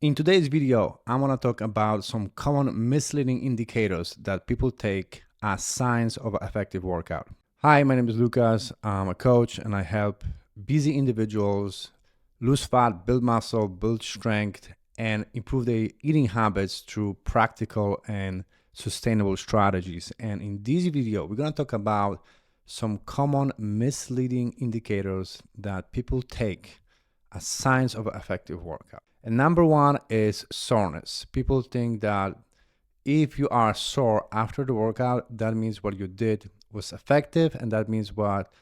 In today's video, I want to talk about some common misleading indicators that people take as signs of an effective workout. Hi, my name is Lucas. I'm a coach and I help busy individuals lose fat, build muscle, build strength, and improve their eating habits through practical and sustainable strategies. And in this video, we're going to talk about some common misleading indicators that people take as signs of an effective workout. And number one is soreness. People think that if you are sore after the workout, that means what you did was effective, and that means what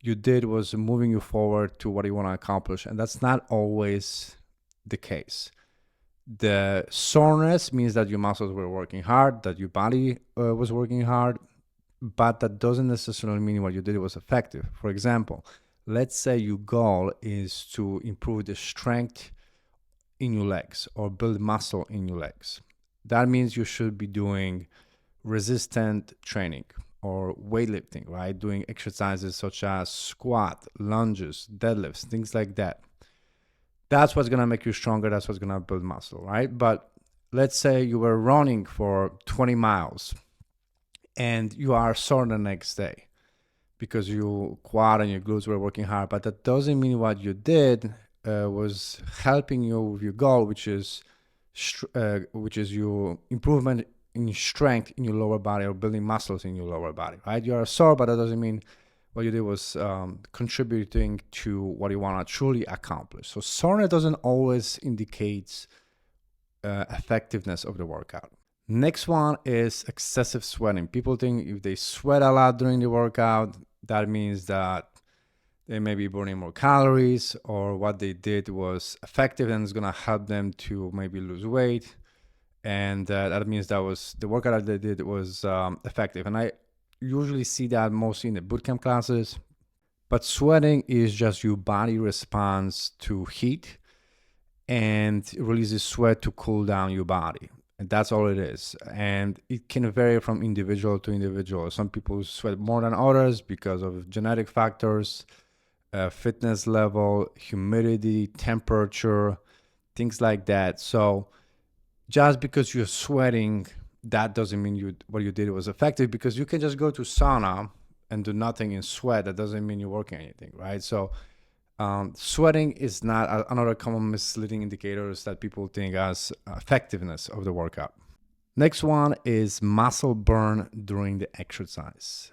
you did was moving you forward to what you want to accomplish. And that's not always the case. The soreness means that your muscles were working hard, that your body was working hard, but that doesn't necessarily mean what you did was effective. For example, let's say your goal is to improve the strength in your legs or build muscle in your legs. That means you should be doing resistant training or weightlifting, right? Doing exercises such as squat, lunges, deadlifts, things like that. That's what's going to make you stronger. That's what's going to build muscle, right? But let's say you were running for 20 miles and you are sore the next day because your quad and your glutes were working hard, but that doesn't mean what you did was helping you with your goal, which is your improvement in strength in your lower body or building muscles in your lower body, right? You are sore, but that doesn't mean what you did was contributing to what you want to truly accomplish. So soreness doesn't always indicate effectiveness of the workout. Next one is excessive sweating. People think if they sweat a lot during the workout, that means that they may be burning more calories, or what they did was effective and it's going to help them to maybe lose weight. And that means that was the workout that they did was effective. And I usually see that mostly in the bootcamp classes. But sweating is just your body response to heat and releases sweat to cool down your body. And that's all it is. And it can vary from individual to individual. Some people sweat more than others because of genetic factors, fitness level, humidity, temperature, things like that. So just because you're sweating, that doesn't mean what you did was effective, because you can just go to sauna and do nothing and sweat. That doesn't mean you're working anything, right? So sweating is not another common misleading indicators that people think as effectiveness of the workout. Next one is muscle burn during the exercise.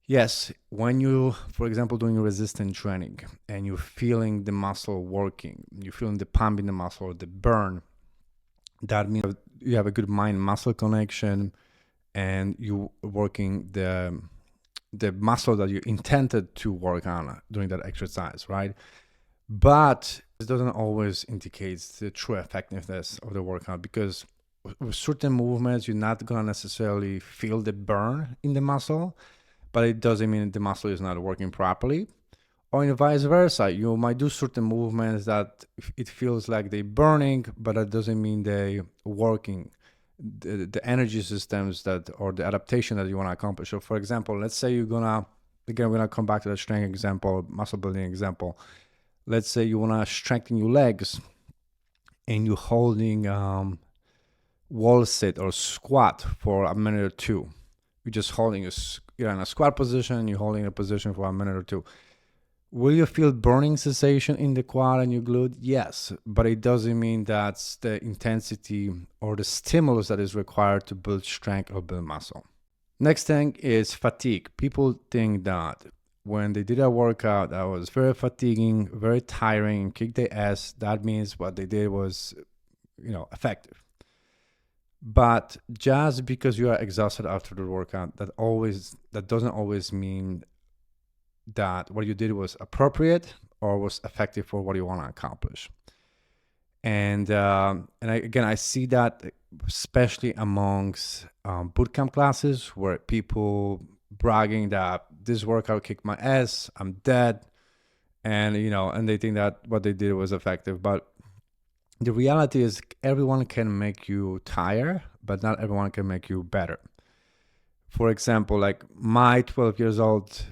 Yes, when you, for example, doing resistance training and you're feeling the muscle working, you're feeling the pump in the muscle or the burn, that means you have a good mind-muscle connection and you working the muscle that you intended to work on during that exercise, right? But it doesn't always indicate the true effectiveness of the workout, because with certain movements, you're not going to necessarily feel the burn in the muscle, but it doesn't mean the muscle is not working properly. Or in vice versa, you might do certain movements that it feels like they're burning, but that doesn't mean they're working. The energy systems or the adaptation that you want to accomplish. So for example, let's say we're gonna come back to the strength example, muscle building example. Let's say you want to strengthen your legs and you're holding wall sit or squat for a minute or two. You're just holding you're in a squat position, you're holding a position for a minute or two. Will you feel burning sensation in the quad and your glute? Yes, but it doesn't mean that's the intensity or the stimulus that is required to build strength or build muscle. Next thing is fatigue. People think that when they did a workout that was very fatiguing, very tiring, kicked their ass, that means what they did was, effective. But just because you are exhausted after the workout, that doesn't always mean that what you did was appropriate or was effective for what you want to accomplish. And I see that especially amongst bootcamp classes, where people bragging that this workout kicked my ass, I'm dead, and they think that what they did was effective. But the reality is, everyone can make you tired, but not everyone can make you better. For example, like my 12 years old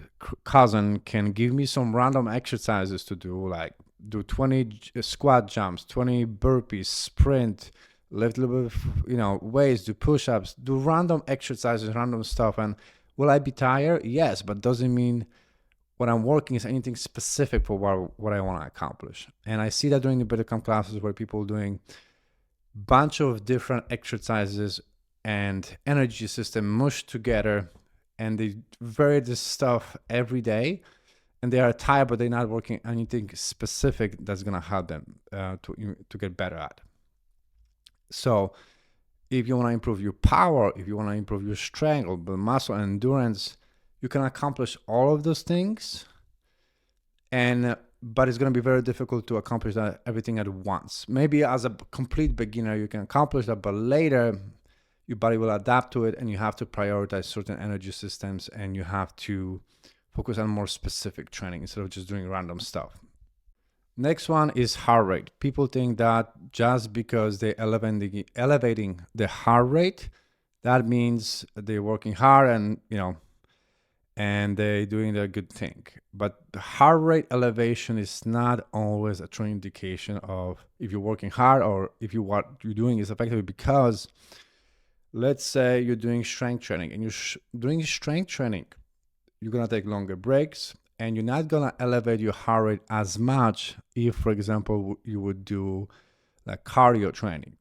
cousin can give me some random exercises to do, like do 20 squat jumps, 20 burpees, sprint, lift a little bit of, weights, do push-ups, do random exercises, random stuff. And will I be tired? Yes, but doesn't mean what I'm working is anything specific for what I want to accomplish. And I see that during the Bootcamp classes where people are doing bunch of different exercises and energy system mushed together, and they vary this stuff every day, and they are tired, but they're not working anything specific that's going to help them to get better at. So if you want to improve your power, if you want to improve your strength or build muscle and endurance, you can accomplish all of those things, but it's going to be very difficult to accomplish that everything at once. Maybe as a complete beginner, you can accomplish that, but later your body will adapt to it, and you have to prioritize certain energy systems, and you have to focus on more specific training instead of just doing random stuff. Next one is heart rate. People think that just because they're elevating the heart rate, that means they're working hard and they're doing a good thing. But the heart rate elevation is not always a true indication of if you're working hard or if what you're doing is effective, because let's say you're doing strength training, and you're doing strength training, you're going to take longer breaks, and you're not going to elevate your heart rate as much if, for example, you would do like cardio training.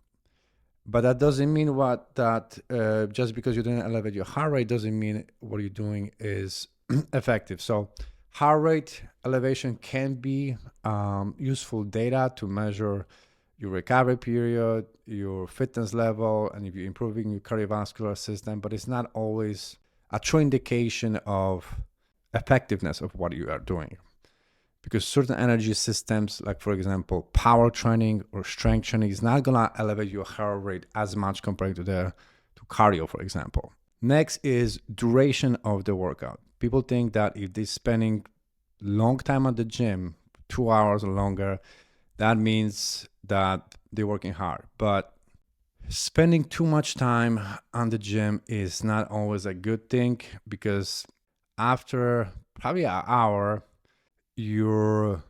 But that doesn't mean just because you didn't elevate your heart rate doesn't mean what you're doing is effective. So heart rate elevation can be useful data to measure your recovery period, your fitness level, and if you're improving your cardiovascular system, but it's not always a true indication of effectiveness of what you are doing. Because certain energy systems, like for example, power training or strength training, is not gonna elevate your heart rate as much compared to cardio, for example. Next is duration of the workout. People think that if they're spending long time at the gym, 2 hours or longer, that means that they're working hard. But spending too much time on the gym is not always a good thing, because after probably an hour, your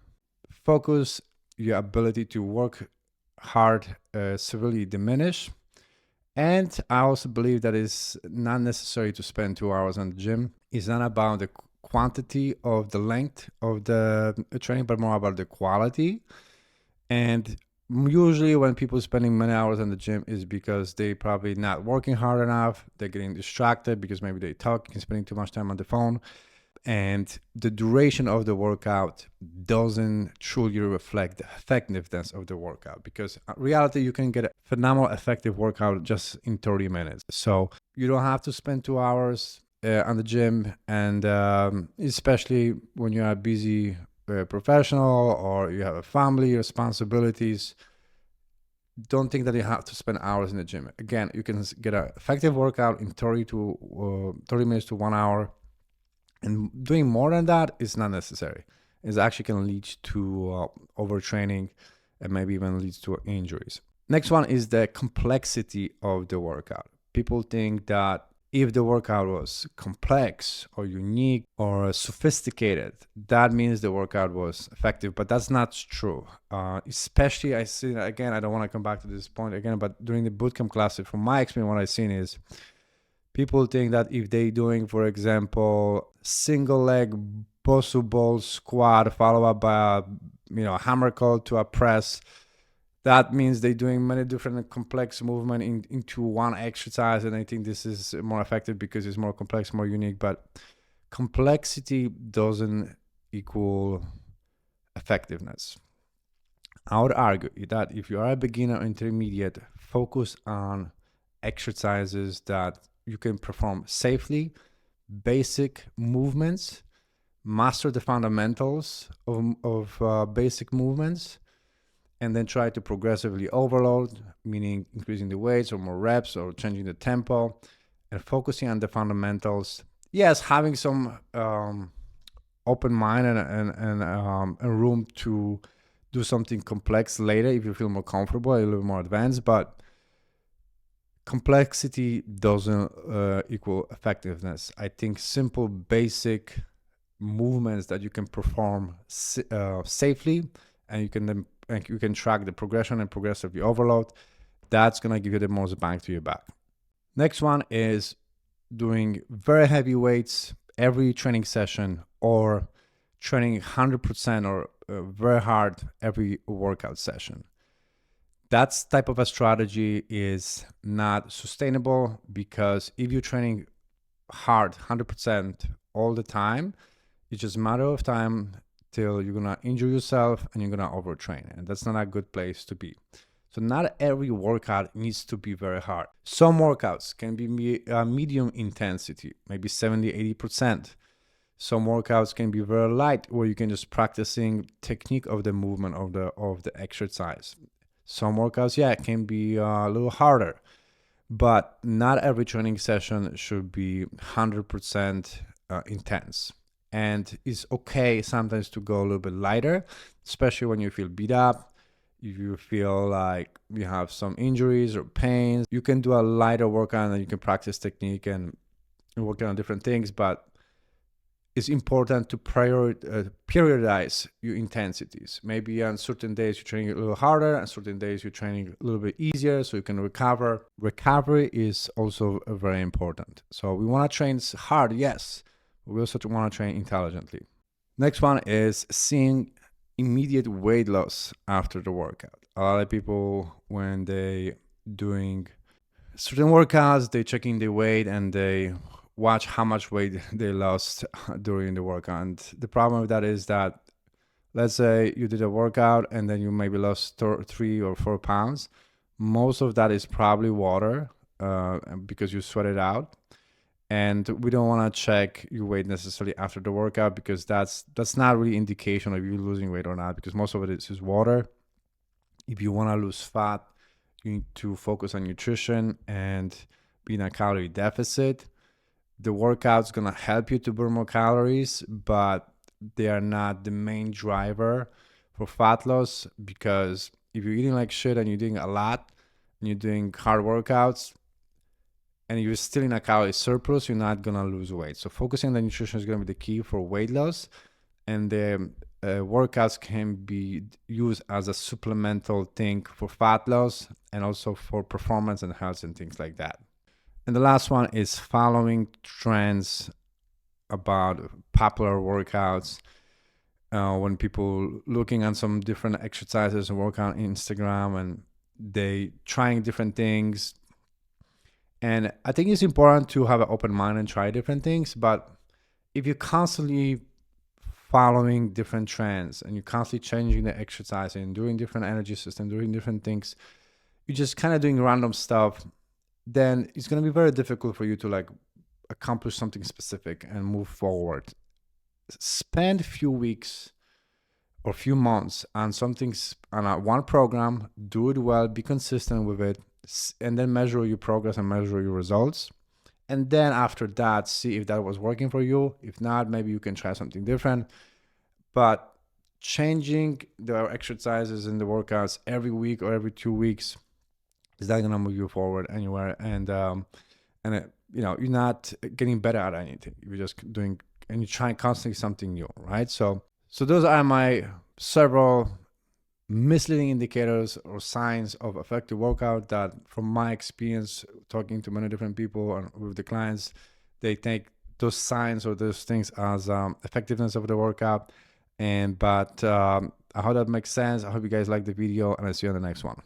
focus, your ability to work hard severely diminish. And I also believe that it's not necessary to spend 2 hours on the gym. It's not about the quantity of the length of the training, but more about the quality. And usually when people are spending many hours in the gym is because they probably not working hard enough. They're getting distracted because maybe they talk and spending too much time on the phone. And the duration of the workout doesn't truly reflect the effectiveness of the workout, because in reality, you can get a phenomenal effective workout just in 30 minutes. So you don't have to spend 2 hours on the gym. And especially when you're a busy professional or you have a family responsibilities, don't think that you have to spend hours in the gym. Again, you can get an effective workout in 30 minutes to 1 hour. And doing more than that is not necessary. It actually can lead to overtraining and maybe even leads to injuries. Next one is the complexity of the workout. People think that if the workout was complex or unique or sophisticated, that means the workout was effective, but that's not true. Especially, I see, again, I don't want to come back to this point again, but during the bootcamp classes, from my experience, what I've seen is people think that if they're doing, for example, single leg Bosu ball squat followed up by a hammer curl to a press, that means they're doing many different complex movement into one exercise. And I think this is more effective because it's more complex, more unique. But complexity doesn't equal effectiveness. I would argue that if you are a beginner or intermediate, focus on exercises that you can perform safely, basic movements, master the fundamentals of basic movements, and then try to progressively overload, meaning increasing the weights or more reps or changing the tempo and focusing on the fundamentals. Yes, having some open mind and room to do something complex later if you feel more comfortable, a little more advanced, but complexity doesn't equal effectiveness. I think simple, basic movements that you can perform safely and you can track the progression and progressively overload. That's going to give you the most bang to your back. Next one is doing very heavy weights every training session, or training 100% or very hard every workout session. That type of a strategy is not sustainable, because if you're training hard 100% all the time, it's just a matter of time till you're gonna injure yourself and you're gonna overtrain, and that's not a good place to be. So not every workout needs to be very hard. Some workouts can be medium intensity, maybe 70-80%. Some workouts can be very light, where you can just practicing technique of the movement of the exercise. Some workouts, yeah, can be a little harder, but not every training session should be 100% intense. And it's okay sometimes to go a little bit lighter, especially when you feel beat up. If you feel like you have some injuries or pains, you can do a lighter workout and you can practice technique and work on different things. But it's important to periodize your intensities. Maybe on certain days you're training a little harder, and certain days you're training a little bit easier so you can recover. Recovery is also very important. So we want to train hard, yes, but we also want to train intelligently. Next one is seeing immediate weight loss after the workout. A lot of people, when they doing certain workouts, they checking their weight and they watch how much weight they lost during the workout. And the problem with that is that, let's say you did a workout and then you maybe lost 3 or 4 pounds. Most of that is probably water, because you sweat it out. And we don't want to check your weight necessarily after the workout, because that's not really indication of you losing weight or not, because most of it is water. If you want to lose fat, you need to focus on nutrition and be in a calorie deficit. The workout's gonna help you to burn more calories, but they are not the main driver for fat loss, because if you're eating like shit and you're doing a lot and you're doing hard workouts and you're still in a calorie surplus, you're not gonna lose weight. So focusing on the nutrition is gonna be the key for weight loss, and the workouts can be used as a supplemental thing for fat loss and also for performance and health and things like that. And the last one is following trends about popular workouts. When people looking at some different exercises and work on Instagram, and they trying different things. And I think it's important to have an open mind and try different things. But if you're constantly following different trends and you're constantly changing the exercise and doing different energy system, doing different things, you're just kind of doing random stuff, then it's going to be very difficult for you to like accomplish something specific and move forward. Spend a few weeks or few months on something, on one program, do it well, be consistent with it, and then measure your progress and measure your results. And then after that, see if that was working for you. If not, maybe you can try something different. But changing the exercises and the workouts every week or every 2 weeks is not gonna move you forward anywhere. And you're not getting better at anything. You're just doing, and you're trying constantly something new, right? So those are my several misleading indicators or signs of effective workout that, from my experience talking to many different people and with the clients, they take those signs or those things as effectiveness of the workout. But I hope that makes sense. I hope you guys like the video, and I'll see you on the next one.